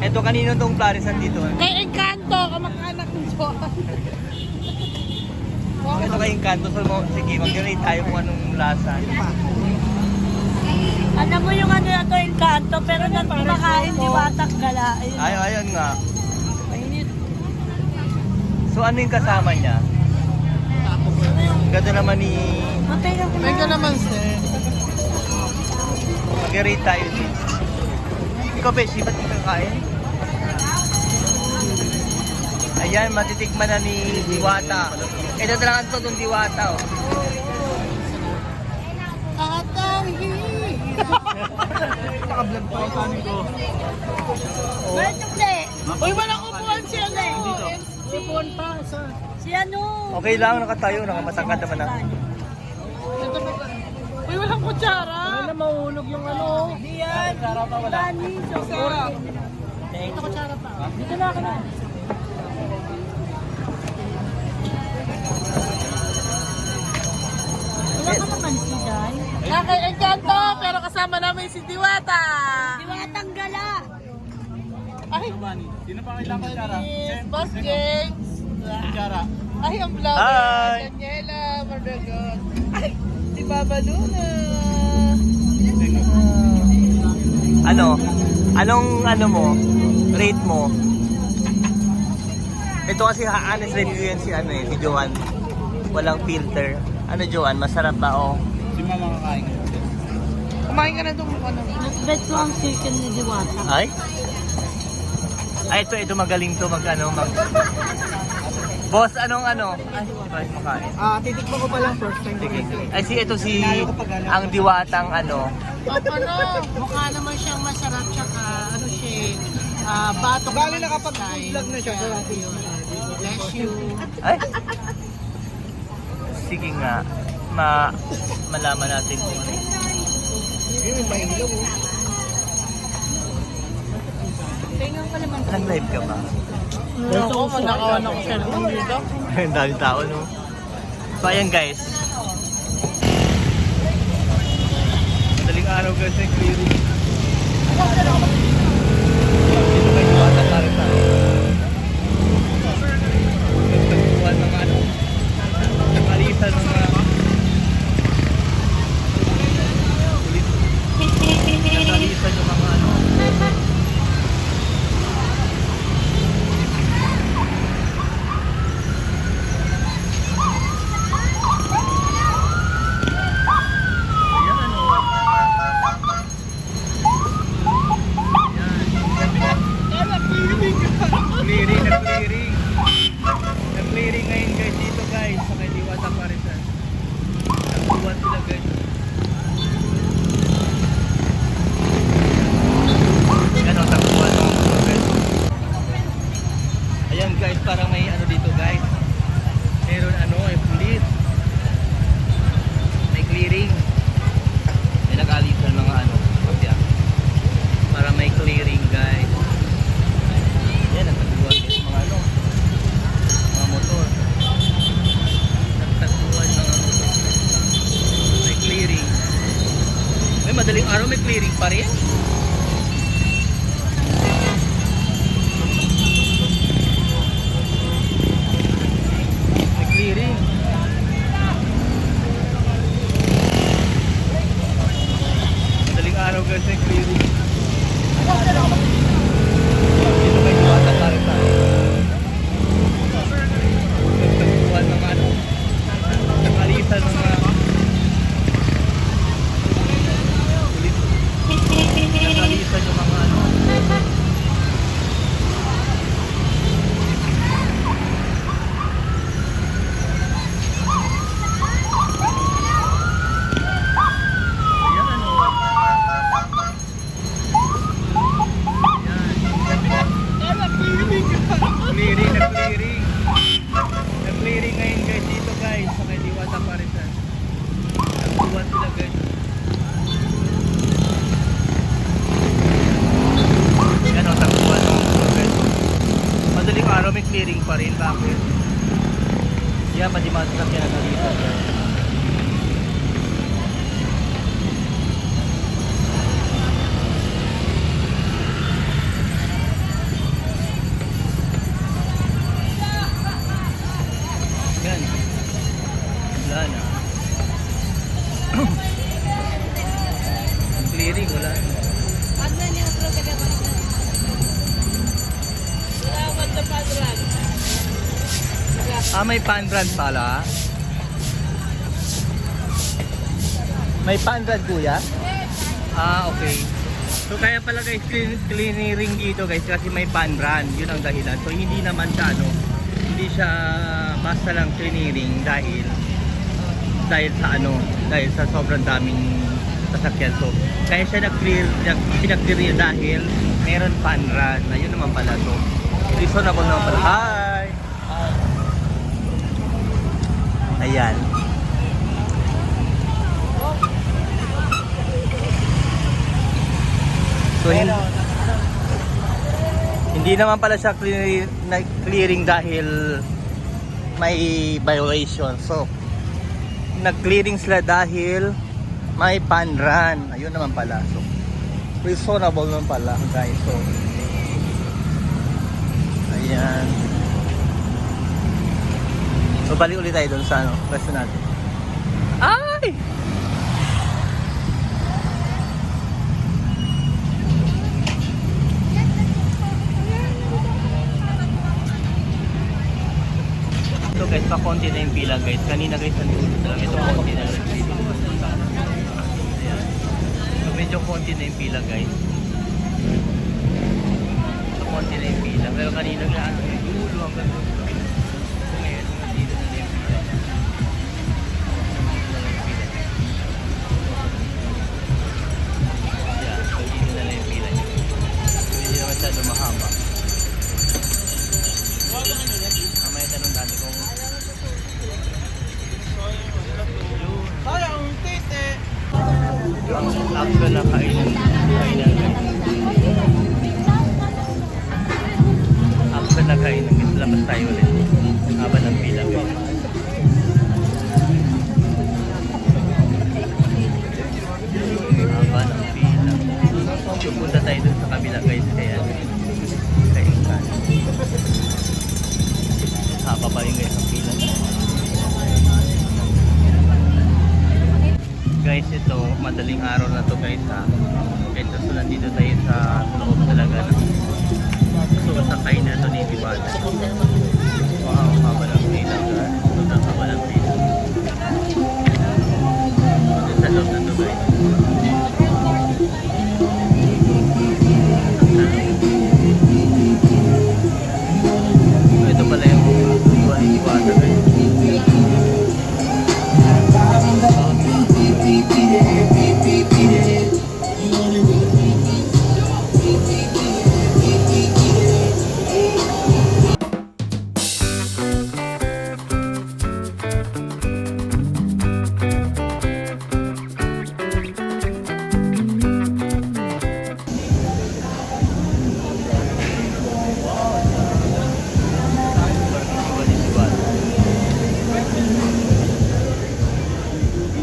Ito kanino tong Clarisan dito? Kay Encanto, kamag-anak ng Joan. Ito kay Encanto. So, sige, mag-rate tayo kung anong lasa. Alam mo yung ano ito, Encanto, pero nang kumakain, Diwatang Gala. Ayun nga. So, ano yung kasama niya? Ganda naman ni... Mega naman, sir. Mag-rate tayo dito. Ikaw, Beshi, ba't hindi kakain? Ayan, matitikman na ni Diwata. Ito talaga ito itong Diwata, oh. Naka-vlog pa yung kanin ko. Uy, walang upuan si ano eh. Si Bon pa, sir. Si ano? Okay lang, nakatayo, nakamatangkad naman na. Uy, walang kutsara. Ano na mahulog yung ano? Hindi yan. Kutsara pa wala. Dani, sosora. Ito kutsara pa. Dito na ako na. Wala ka naman si Jai. Kay Encanto, pero kasama namin si Diwata. Diwatang Gala. Ay, Sino pa kailangan ko Chara? Boss James. Chara. Ay, ang vlogger. Hi! Daniela Marbegon. Ay, si Baba Luna. Ano? Anong ano mo? Rate mo? Ito kasi honest review yan si ano eh, si Joan. Walang filter. Ano Joan, masarap ba o? Si Mama kakain ko. Kumain ka na doon. Ano? Mas bet ko ang chicken ni Diwata. Ay? Ay, ito magaling to mag ano, mag... Boss, anong ano? Ay, hindi pa makain. Titikman ko pa lang first time. Sige. Ay, ito si ang Diwatang ano. Mukha naman siyang masarap. Tsaka, ano siya, batok. Bali nakapag-vlog na siya. Bless you. Ay? Sige nga. Malaman natin kung ano. Yun, may ilaw. Tingnan ko naman. Nag-live ka ba? Ako, manakawan ako siya naman dito. Ang daming tao, no? So, ayan guys. Madaling araw guys, ay clearing. Dito kayo Diwata Clarisan. Nagtagpuan ng ano. Nagalisan ng mga pulis. Nagalisan yung mga ano. Ayan, oh. Clearing, nag-clearing. Nag-clearing ngayon guys dito guys sa kay Diwata Clarisan. Nagbuwan sila guys. Yan o, tagpuan o guys. Ayan guys, parang may ano dito guys. Meron ano, ay police. May clearing. May nag-alisan mga ano, kapya. Para may clearing guys. Yan, nagtagpuan guys mga ano. Mga motor. Nagtagpuan mga motor. May clearing. May madaling araw may clearing pa rin. May clearing. Madaling araw guys may clearing. Dito kay Diwata Clarisan. Nagtagpuan ng ano. Nagalisan ng mga pulis. Nagalisan yung mga ano. Ayan ano. Clearing, nag-clearing. Nag-clearing ngayon guys dito guys sa kay Diwata Clarisan. Nagbuwan sila guys. Yan o, tagpuan o guys. Madaling araw may clearing pa rin. Bakit? Yan, madimasakap yan na dito. May pan brand pala. May pan brand kuya? Okay. So kaya pala guys, clearing dito guys kasi may pan brand. Yun ang dahilan. So hindi naman siya hindi siya basta lang clearing dahil sa sobrang daming sasakyan. So kaya siya pinag-clear niya dahil meron pan brand. Ayun naman pala. So reasonable naman pala. Hi! Ayan. So, hindi naman pala siya clearing dahil may violation. So, nag-clearing sila dahil may pan run. Ayun naman pala. So, reasonable naman pala guys. So, ayan. So, balik ulit tayo dun sa pwesto natin. Ay! So guys, pa-konti na yung pila guys. Kanina guys, nandun lang. Ito konti na yung pila. Ayan. So medyo konti na yung pila guys. So konti na yung pila. Pero kanina nga, dulo ang ganda. So ngayon, dito na yung pila. Ayan, so dito na yung pila. Hindi naman siya lumahaba. Mamaya tanong natin kung after na kainan after na kainan labas tayo ulit haba ng pila haba ng pila punta tayo dun sa kabila guys kaya haba pa rin guys ang pila guys. Ito madaling araw na to guys ha. Guys, so nandito tayo sa loob talaga so sakay na to ni Diwata.